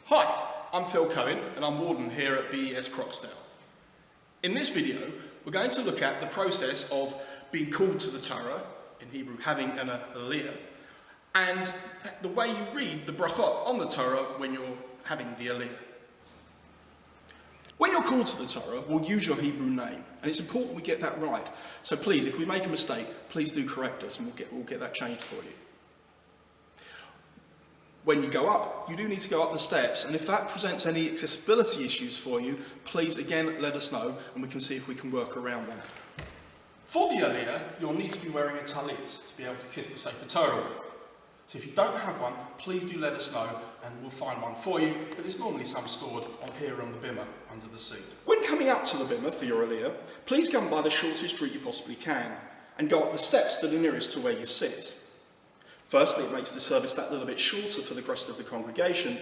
Hi, I'm Phil Cohen and I'm Warden here at BES Croxdale. In this video, we're going to look at the process of being called to the Torah, in Hebrew having an Aliyah, and the way you read the brachot on the Torah when you're having the Aliyah. When you're called to the Torah, we'll use your Hebrew name, and it's important we get that right. So please, if we make a mistake, please do correct us and we'll get that changed for you. When you go up, you do need to go up the steps, and if that presents any accessibility issues for you, please again let us know and we can see if we can work around that. For the Aliyah, you'll need to be wearing a talit to be able to kiss the Sefer Torah with. So if you don't have one, please do let us know and we'll find one for you, but there's normally some stored on here on the bimah under the seat. When coming up to the bimah for your Aliyah, please come by the shortest route you possibly can and go up the steps that are nearest to where you sit. Firstly, it makes the service that little bit shorter for the rest of the congregation,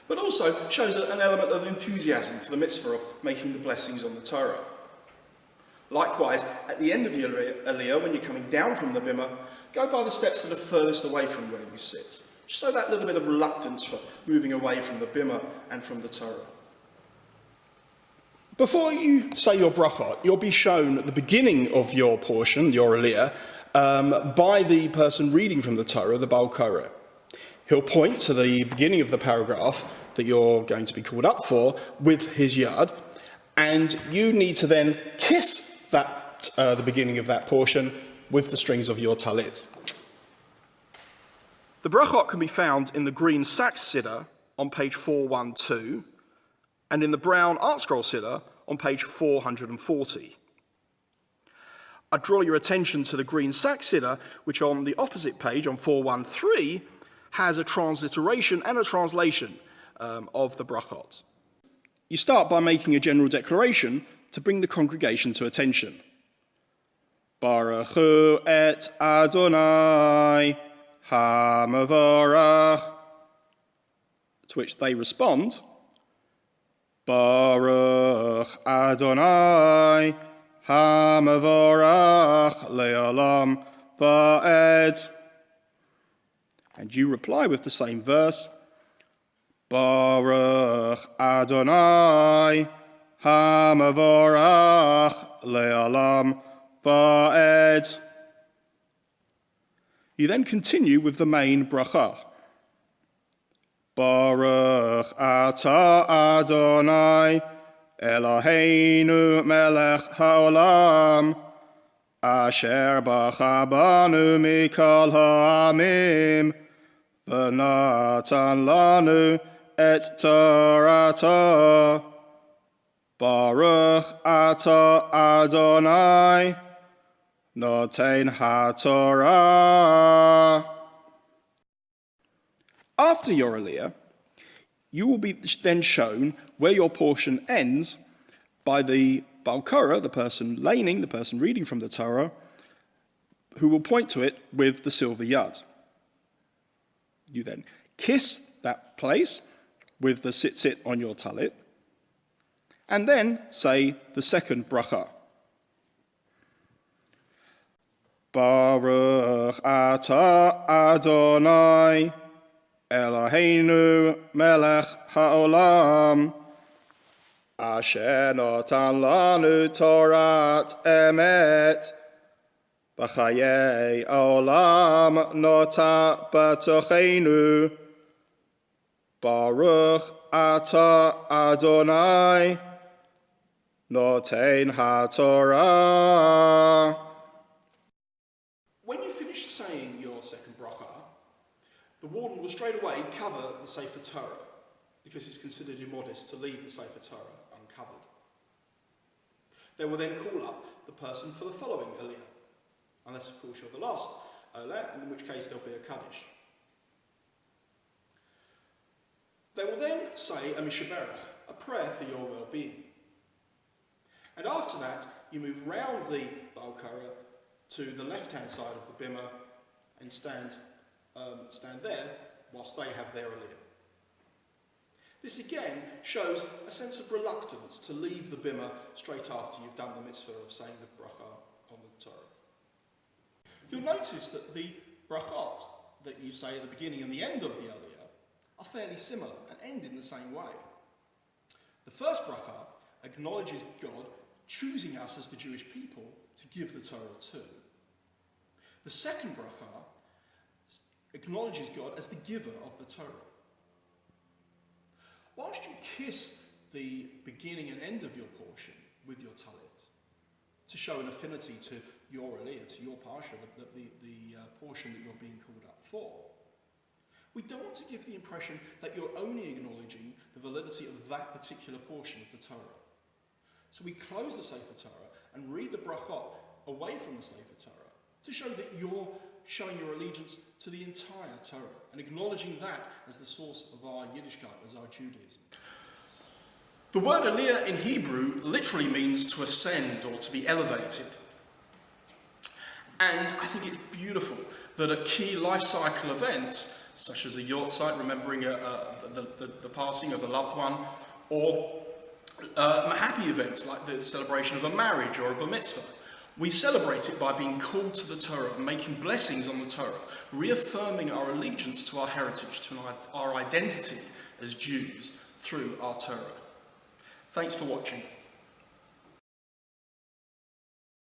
but also shows an element of enthusiasm for the mitzvah of making the blessings on the Torah. Likewise, at the end of the Aliyah, when you're coming down from the bimah, go by the steps that are furthest away from where you sit. Show that little bit of reluctance for moving away from the bimah and from the Torah. Before you say your brachot, you'll be shown at the beginning of your portion, your Aliyah, by the person reading from the Torah, the Baal Koreh. He'll point to the beginning of the paragraph that you're going to be called up for with his yad, and you need to then kiss that the beginning of that portion with the strings of your talit. The brachot can be found in the green sack siddur on page 412 and in the brown art scroll siddur on page 440. I draw your attention to the green sack siddur, which on the opposite page, on 413, has a transliteration and a translation of the brachot. You start by making a general declaration to bring the congregation to attention. Baruch hu et Adonai ha'mavorach, to which they respond, Baruch Adonai ha'mavorach le'olam va'ed. And you reply with the same verse, Baruch Adonai ha'mavorach le'olam va'ed. You then continue with the main bracha. Baruch atah Adonai Eloheinu melech haolam asher bacha banu mikol ha'amim v'natan lanu et Torato. Baruch atah Adonai noten haTorah. After your Aliyah, you will be then shown where your portion ends by the Baal Koreh, the person laning, the person reading from the Torah, who will point to it with the silver yad. You then kiss that place with the sit on your talit, and then say the second bracha. Baruch atah Adonai Eloheinu melech haolam asher notan lanu Torat emet b'chayei olam nota b'tocheinu. Baruch atah Adonai noten haTorah. When you finish saying your second bracha, the warden will straight away cover the Sefer Torah, because it's considered immodest to leave the Sefer Torah uncovered. They will then call up the person for the following Aliyah, unless of course you're the last Aliyah, in which case there'll be a Kaddish. They will then say a Mishaberach, a prayer for your well-being. And after that, you move round the Baal Koreh to the left-hand side of the bimah and stand there whilst they have their Aliyah. This again shows a sense of reluctance to leave the bimah straight after you've done the mitzvah of saying the brachot on the Torah. You'll notice that the brachot that you say at the beginning and the end of the Aliyah are fairly similar and end in the same way. The first brachot acknowledges God choosing us as the Jewish people to give the Torah to. The second brachot acknowledges God as the giver of the Torah. Whilst you kiss the beginning and end of your portion with your talit, to show an affinity to your aliyah, to your parsha, the portion that you're being called up for, we don't want to give the impression that you're only acknowledging the validity of that particular portion of the Torah. So we close the Sefer Torah and read the brachot away from the Sefer Torah to show that you're showing your allegiance to the entire Torah and acknowledging that as the source of our Yiddishkeit, as our Judaism. The word Aliyah in Hebrew literally means to ascend or to be elevated. And I think it's beautiful that at key life cycle events, such as a yortzeit, remembering the passing of a loved one, or happy events like the celebration of a marriage or a bar mitzvah, we celebrate it by being called to the Torah and making blessings on the Torah, reaffirming our allegiance to our heritage, to our identity as Jews through our Torah. Thanks for watching.